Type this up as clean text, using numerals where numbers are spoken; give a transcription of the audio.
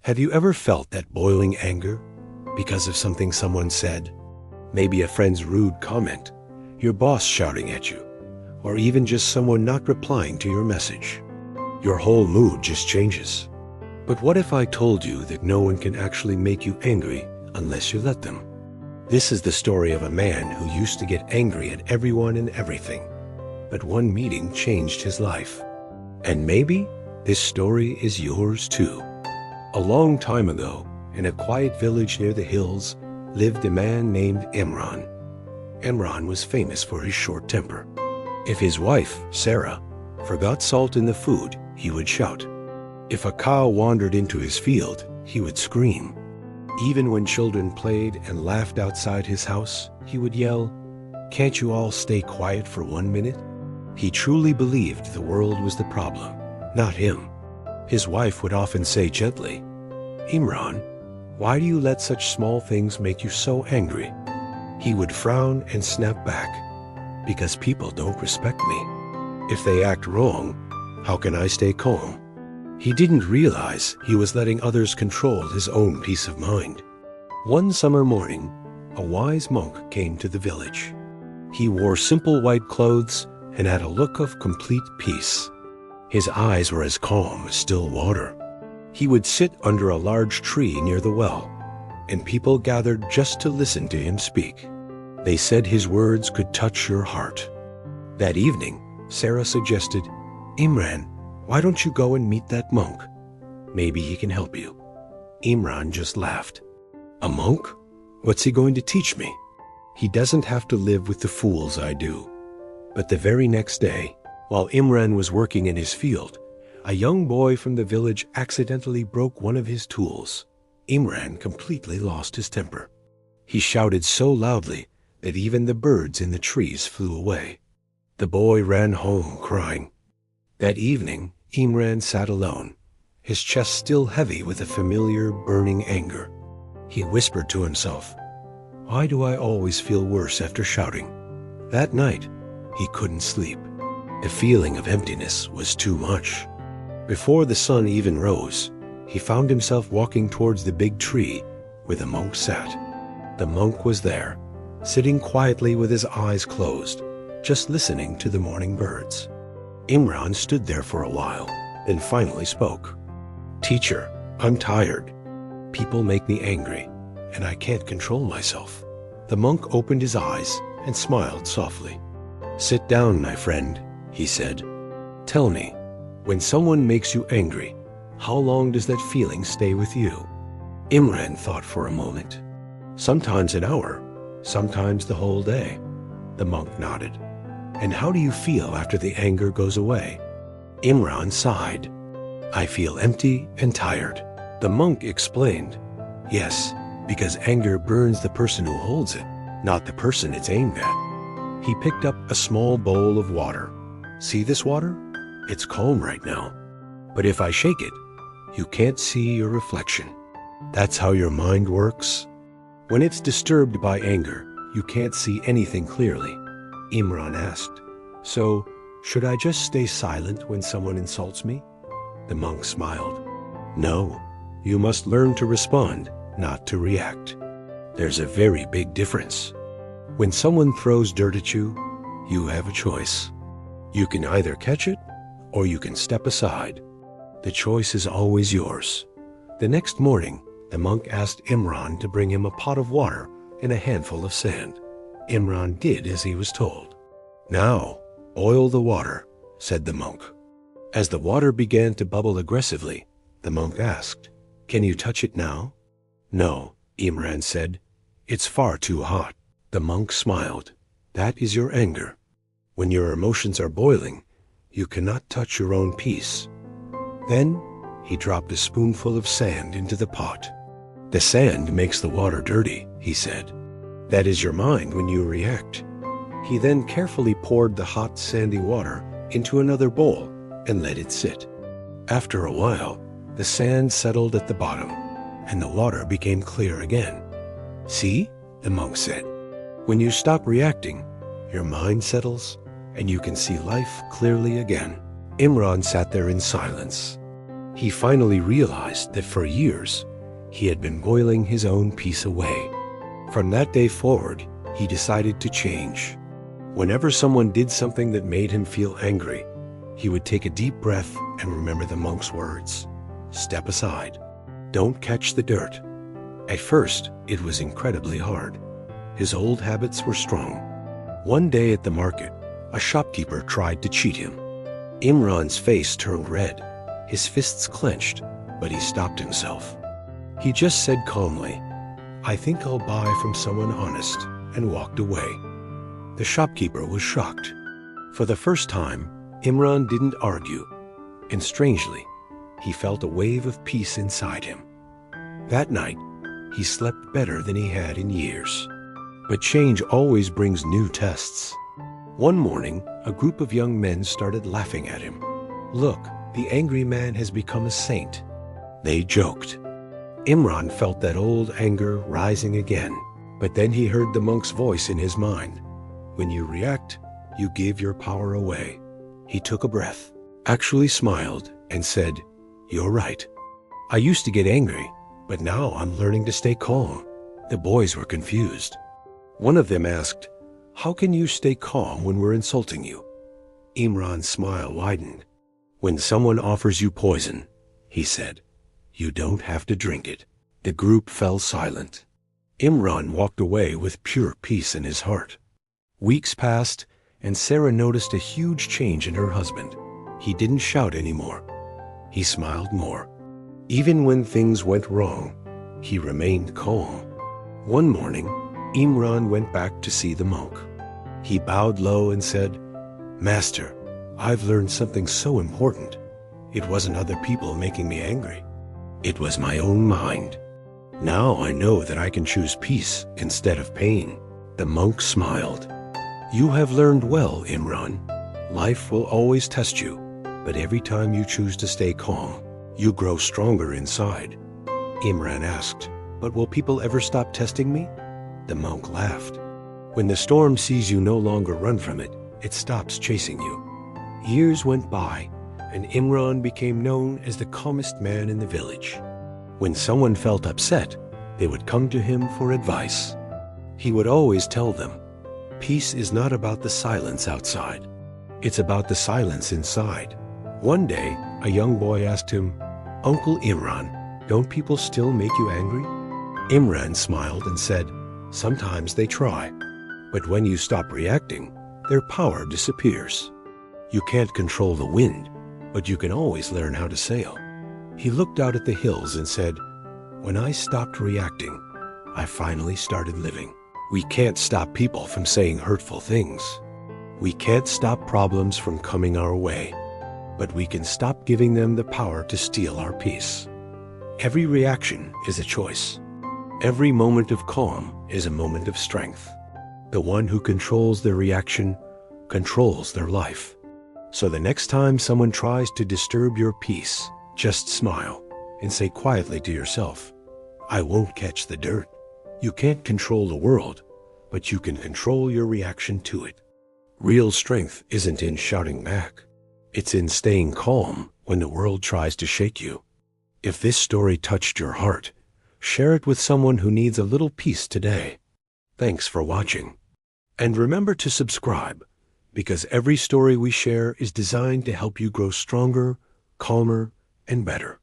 Have you ever felt that boiling anger because of something someone said? Maybe a friend's rude comment, your boss shouting at you, or even just someone not replying to your message. Your whole mood just changes. But what if I told you that no one can actually make you angry unless you let them? This is the story of a man who used to get angry at everyone and everything, but one meeting changed his life. And maybe this story is yours too. A long time ago, in a quiet village near the hills, lived a man named Imran. Imran was famous for his short temper. If his wife, Sarah, forgot salt in the food, he would shout. If a cow wandered into his field, he would scream. Even when children played and laughed outside his house, he would yell, "Can't you all stay quiet for 1 minute?" He truly believed the world was the problem, not him. His wife would often say gently, "Imran, why do you let such small things make you so angry?" He would frown and snap back, "Because people don't respect me. If they act wrong, how can I stay calm?" He didn't realize he was letting others control his own peace of mind. One summer morning, a wise monk came to the village. He wore simple white clothes and had a look of complete peace. His eyes were as calm as still water. He would sit under a large tree near the well, and people gathered just to listen to him speak. They said his words could touch your heart. That evening, Sarah suggested, "Imran, why don't you go and meet that monk? Maybe he can help you." Imran just laughed. "A monk? What's he going to teach me? He doesn't have to live with the fools I do." But the very next day, while Imran was working in his field, a young boy from the village accidentally broke one of his tools. Imran completely lost his temper. He shouted so loudly that even the birds in the trees flew away. The boy ran home crying. That evening, Imran sat alone, his chest still heavy with a familiar burning anger. He whispered to himself, "Why do I always feel worse after shouting?" That night, he couldn't sleep. The feeling of emptiness was too much. Before the sun even rose, he found himself walking towards the big tree where the monk sat. The monk was there, sitting quietly with his eyes closed, just listening to the morning birds. Imran stood there for a while, then finally spoke. "Teacher, I'm tired. People make me angry, and I can't control myself." The monk opened his eyes and smiled softly. "Sit down, my friend," he said. "Tell me, when someone makes you angry, how long does that feeling stay with you?" Imran thought for a moment. "Sometimes an hour, sometimes the whole day." The monk nodded. "And how do you feel after the anger goes away?" Imran sighed. "I feel empty and tired." The monk explained, "Yes, because anger burns the person who holds it, not the person it's aimed at." He picked up a small bowl of water. "See this water? It's calm right now. But if I shake it, you can't see your reflection. That's how your mind works. When it's disturbed by anger, you can't see anything clearly." Imran asked, "So, should I just stay silent when someone insults me?" The monk smiled. "No, you must learn to respond, not to react. There's a very big difference. When someone throws dirt at you, you have a choice. You can either catch it, or you can step aside. The choice is always yours." The next morning, the monk asked Imran to bring him a pot of water and a handful of sand. Imran did as he was told. "Now, boil the water," said the monk. As the water began to bubble aggressively, the monk asked, "Can you touch it now?" "No," Imran said. "It's far too hot." The monk smiled. "That is your anger. When your emotions are boiling, you cannot touch your own peace." Then he dropped a spoonful of sand into the pot. "The sand makes the water dirty," he said. "That is your mind when you react." He then carefully poured the hot, sandy water into another bowl and let it sit. After a while, the sand settled at the bottom, and the water became clear again. "See?" the monk said. "When you stop reacting, your mind settles, and you can see life clearly again." Imran sat there in silence. He finally realized that for years, he had been boiling his own peace away. From that day forward, he decided to change. Whenever someone did something that made him feel angry, he would take a deep breath and remember the monk's words. Step aside. Don't catch the dirt. At first, it was incredibly hard. His old habits were strong. One day at the market, a shopkeeper tried to cheat him. Imran's face turned red, his fists clenched, but he stopped himself. He just said calmly, "I think I'll buy from someone honest," and walked away. The shopkeeper was shocked. For the first time, Imran didn't argue, and strangely, he felt a wave of peace inside him. That night, he slept better than he had in years. But change always brings new tests. One morning, a group of young men started laughing at him. "Look, the angry man has become a saint," they joked. Imran felt that old anger rising again, but then he heard the monk's voice in his mind. When you react, you give your power away. He took a breath, actually smiled, and said, "You're right. I used to get angry, but now I'm learning to stay calm." The boys were confused. One of them asked, "How can you stay calm when we're insulting you?" Imran's smile widened. "When someone offers you poison," he said, "you don't have to drink it." The group fell silent. Imran walked away with pure peace in his heart. Weeks passed, and Sarah noticed a huge change in her husband. He didn't shout anymore. He smiled more. Even when things went wrong, he remained calm. One morning, Imran went back to see the monk. He bowed low and said, "Master, I've learned something so important. It wasn't other people making me angry. It was my own mind. Now I know that I can choose peace instead of pain." The monk smiled. "You have learned well, Imran. Life will always test you, but every time you choose to stay calm, you grow stronger inside." Imran asked, "But will people ever stop testing me?" The monk laughed. "When the storm sees you no longer run from it, it stops chasing you." Years went by, and Imran became known as the calmest man in the village. When someone felt upset, they would come to him for advice. He would always tell them, "Peace is not about the silence outside. It's about the silence inside." One day, a young boy asked him, "Uncle Imran, don't people still make you angry?" Imran smiled and said, "Sometimes they try, but when you stop reacting, their power disappears. You can't control the wind, but you can always learn how to sail." He looked out at the hills and said, "When I stopped reacting, I finally started living." We can't stop people from saying hurtful things. We can't stop problems from coming our way, but we can stop giving them the power to steal our peace. Every reaction is a choice. Every moment of calm is a moment of strength. The one who controls their reaction controls their life. So the next time someone tries to disturb your peace, just smile and say quietly to yourself, "I won't catch the dirt." You can't control the world, but you can control your reaction to it. Real strength isn't in shouting back. It's in staying calm when the world tries to shake you. If this story touched your heart, share it with someone who needs a little peace today. Thanks for watching. And remember to subscribe, because every story we share is designed to help you grow stronger, calmer, and better.